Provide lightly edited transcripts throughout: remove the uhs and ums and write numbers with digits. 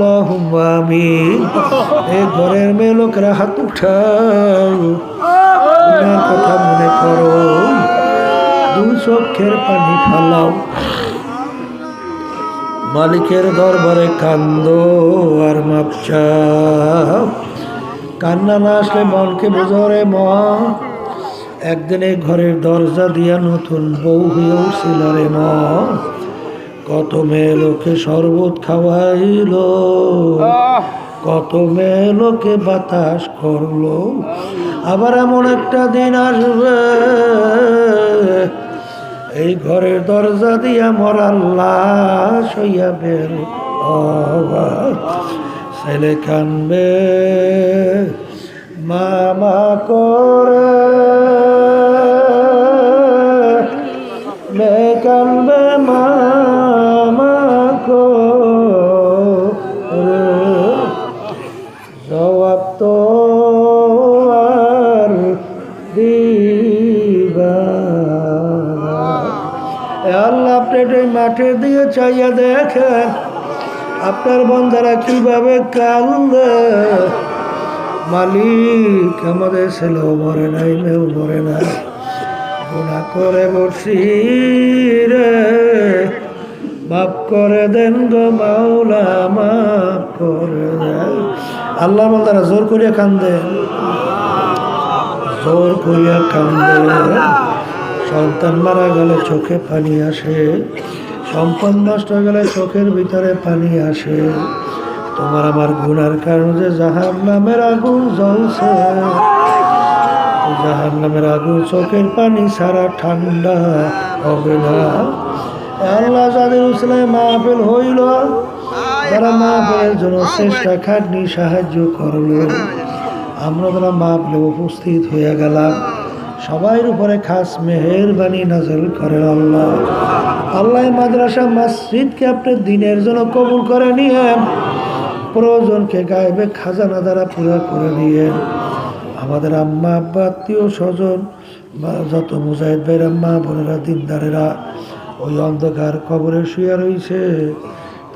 আল্লাহুম্মা আমিন। এই ঘরের মেয়ে লোকেরা হাত উঠাও, গুনার কথা মনে করো, দুই চোখের পানি ফালাও, মালিকের দরবারে কান্দো আর মাপ চাও। কান্না না আসলে মনকে বোঝরে মন, একদিন এই ঘরের দরজা দিয়া নতুন বউ হয়ে উঠছিল রে মন। কত মেয়ে লোকে শরবত খাওয়াইল, কত মেয়ে লোকে বাতাস করলো। আবার এমন একটা দিন আসবে এই ঘরের দরজা দিয়া মরার লাশ হইয়া বের ছেলে কানবে মামা করে, মেয়ে কানবে মামা করে, জবাব তো আর দিবা না। আল্লাহ আপনি এই মাঠে দিয়ে চাইয়া দেখেন আপনার বন্ধারা কিভাবে কান্দে। মালিক আমাদের ছেলেও মরে নাই, মেয়েও মরে নাই, গুনাহ করে বসি রে, মাফ করে দেন গো মাওলা, মাফ করে দেন। আল্লাহ বন্ধারা জোর করিয়া কান্দে, জোর করিয়া কান্দে। সন্তান মারা গেলে চোখে পানি আসে, সম্পদ নষ্ট হয়ে গেলে চোখের ভিতরে পানি আসে। তোমার আমার গুনার কারণে যে জাহান্নামের আগুন জ্বলছে, জাহান্নামের আগুন চোখের পানি ছাড়া ঠান্ডা হবে না। আল্লাহ যাদের উসলে মাহফিল হইল, যারা মাহফিলের জন্য চেষ্টা খাটনি সাহায্য করলো, আমরা যারা মাহফিলে উপস্থিত হয়ে গেলাম, সবার উপরে খাস মেহেরবানি নাযিল করেন আল্লাহ। আল্লাহ মাদ্রাসা মসজিদকে আপনি দিনের জন্য কবুল করে নিয়েন, প্রয়োজনকে গায়েবে খাজানা দ্বারা পুরা করে নিয়েন। আমাদের আম্মা আব্বা আত্মীয় স্বজন যত মুজাহিদ ভাইয়ের আম্মা বোনেরা দিনদারেরা ওই অন্ধকার কবরে শুয়ে রয়েছে,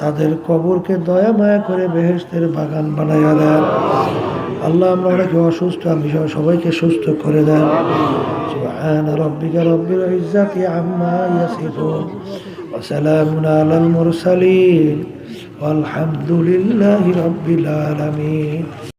তাদের কবরকে দয়া মায়া করে বেহেশতের বাগান বানাইয়া দেন আল্লাহ। আমরা অনেকে অসুস্থ, আমি সবাইকে সুস্থ করে দেন। সুবহান রাব্বিকা রাব্বিল ইজ্জাতি আম্মা ইয়াসিফুন ওয়া সালামুন আলাল মুরসালিন ওয়ালহামদুলিল্লাহি রাব্বিল আলামিন।